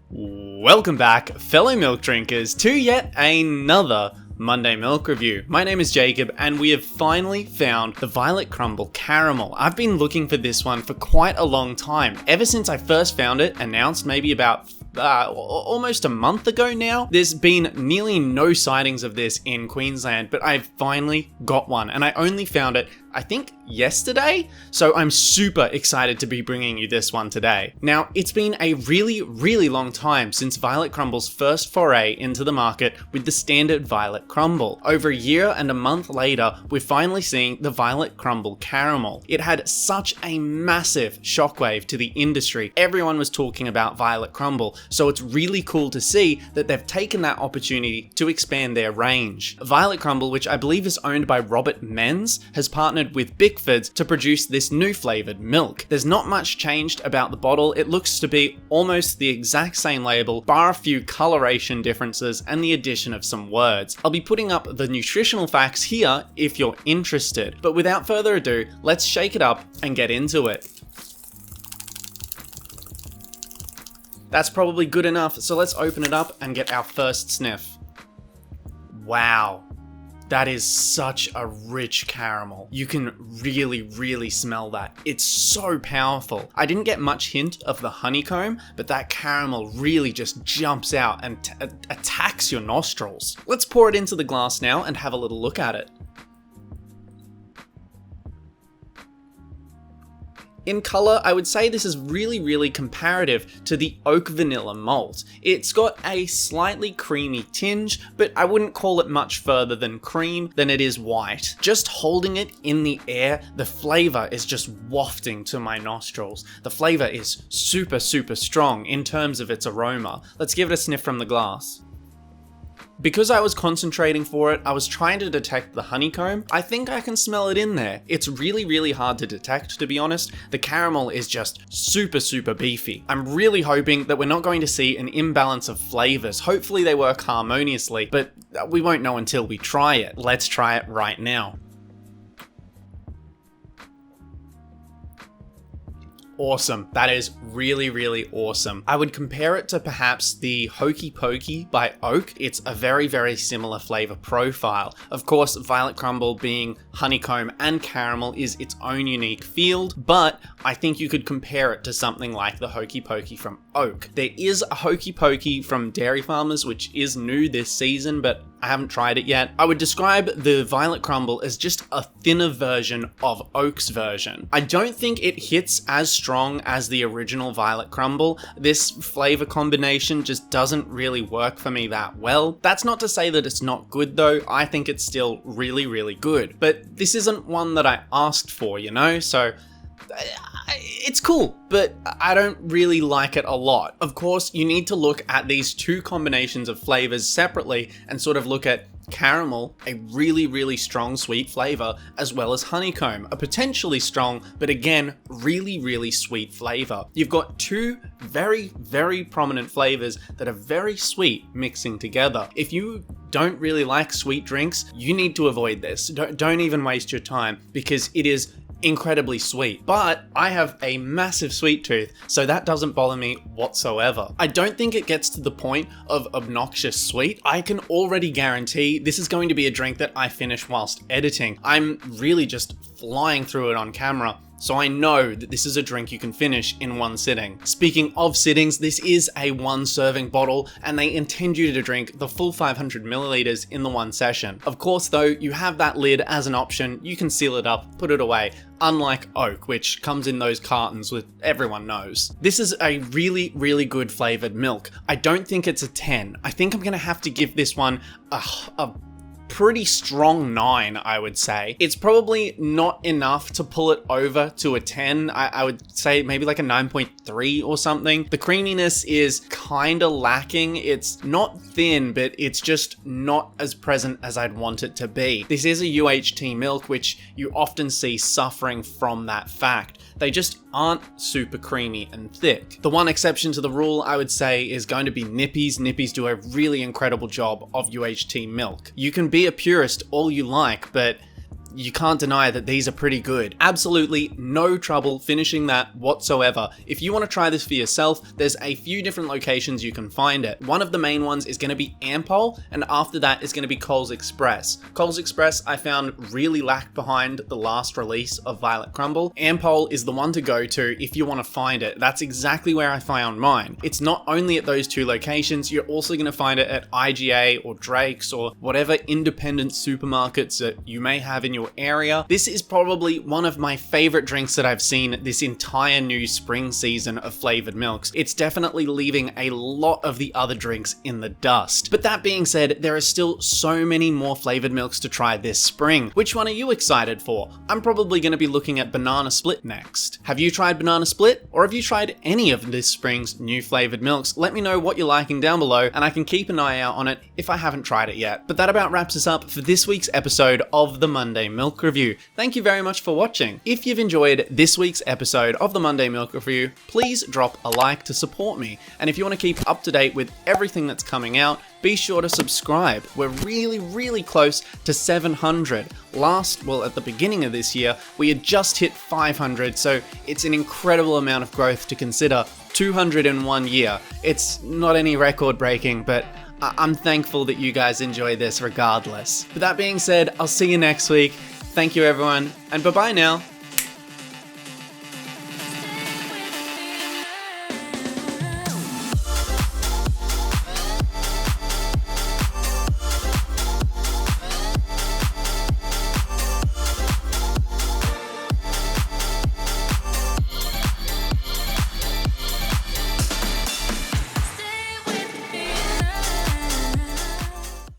Welcome back, fellow milk drinkers, to yet another Monday Milk Review. My name is Jacob, and we have finally found the Violet Crumble Caramel. I've been looking for this one for quite a long time. Ever since I first found it, announced maybe about almost a month ago now. There's been nearly no sightings of this in Queensland, but I've finally got one, and I only found it, I think, yesterday, so I'm super excited to be bringing you this one today. Now, it's been a really long time since Violet Crumble's first foray into the market with the standard Violet Crumble. Over a year and a month later, we're finally seeing the Violet Crumble Caramel. It had such a massive shockwave to the industry. Everyone was talking about Violet Crumble, so it's really cool to see that they've taken that opportunity to expand their range. Violet Crumble, which I believe is owned by Robert Menz, has partnered with Bickford's to produce this new flavored milk. There's not much changed about the bottle. It looks to be almost the exact same label, bar a few coloration differences and the addition of some words. I'll be putting up the nutritional facts here if you're interested, but without further ado, let's shake it up and get into it. That's probably good enough, so let's open it up and get our first sniff. Wow. That is such a rich caramel. You can really smell that. It's so powerful. I didn't get much hint of the honeycomb, but that caramel really just jumps out and attacks your nostrils. Let's pour it into the glass now and have a little look at it. In colour, I would say this is really comparative to the oak vanilla malt. It's got a slightly creamy tinge, but I wouldn't call it much further than cream than it is white. Just holding it in the air, the flavour is just wafting to my nostrils. The flavour is super strong in terms of its aroma. Let's give it a sniff from the glass. Because I was concentrating for it, I was trying to detect the honeycomb. I think I can smell it in there. It's really hard to detect, to be honest. The caramel is just super beefy. I'm really hoping that we're not going to see an imbalance of flavors. Hopefully they work harmoniously, but we won't know until we try it. Let's try it right now. Awesome. That is really awesome. I would compare it to perhaps the Hokey Pokey by Oak. It's a very similar flavor profile. Of course, Violet Crumble being honeycomb and caramel is its own unique field, but I think you could compare it to something like the Hokey Pokey from Oak. There is a Hokey Pokey from Dairy Farmers, which is new this season, but I haven't tried it yet. I would describe the Violet Crumble as just a thinner version of Oak's version. I don't think it hits as strong as the original Violet Crumble. This flavor combination just doesn't really work for me that well. That's not to say that it's not good though. I think it's still really good. But this isn't one that I asked for, you know? So it's cool, but I don't really like it a lot. Of course, you need to look at these two combinations of flavors separately and sort of look at caramel, a really strong sweet flavor, as well as honeycomb, a potentially strong, but again, really sweet flavor. You've got two very prominent flavors that are very sweet mixing together. If you don't really like sweet drinks, you need to avoid this. Don't even waste your time, because it is incredibly sweet, but I have a massive sweet tooth, so that doesn't bother me whatsoever. I don't think it gets to the point of obnoxious sweet. I can already guarantee this is going to be a drink that I finish whilst editing. I'm really just flying through it on camera, so I know that this is a drink you can finish in one sitting. Speaking of sittings, this is a one serving bottle, and they intend you to drink the full 500 milliliters in the one session. Of course though, you have that lid as an option. You can seal it up, put it away, unlike Oak, which comes in those cartons with everyone knows. This is a really good flavored milk. I don't think it's a 10. I think I'm gonna have to give this one a pretty strong 9, I would say. It's probably not enough to pull it over to a 10. I would say maybe like a 9.3 or something. The creaminess is kind of lacking. It's not thin, but it's just not as present as I'd want it to be. This is a UHT milk, which you often see suffering from that fact. They just aren't super creamy and thick. The one exception to the rule, I would say, is going to be Nippies. Nippies do a really incredible job of UHT milk. You can be a purist all you like, but you can't deny that these are pretty good. Absolutely no trouble finishing that whatsoever. If you want to try this for yourself, there's a few different locations you can find it. One of the main ones is going to be Ampol, and after that is going to be Coles Express. Coles Express I found really lagged behind the last release of Violet Crumble. Ampol is the one to go to if you want to find it. That's exactly where I found mine. It's not only at those two locations, you're also going to find it at IGA or Drake's or whatever independent supermarkets that you may have in your area. This is probably one of my favorite drinks that I've seen this entire new spring season of flavored milks. It's definitely leaving a lot of the other drinks in the dust. But that being said, there are still so many more flavored milks to try this spring. Which one are you excited for? I'm probably going to be looking at Banana Split next. Have you tried Banana Split? Or have you tried any of this spring's new flavored milks? Let me know what you're liking down below, and I can keep an eye out on it if I haven't tried it yet. But that about wraps us up for this week's episode of the Monday Milk Review. Thank you very much for watching. If you've enjoyed this week's episode of the Monday Milk Review, please drop a like to support me. And if you want to keep up to date with everything that's coming out, be sure to subscribe. We're really close to 700. At the beginning of this year, we had just hit 500, so it's an incredible amount of growth to consider. 200 in 1 year. It's not any record breaking, but I'm thankful that you guys enjoy this regardless. But that being said, I'll see you next week. Thank you everyone, and bye-bye now.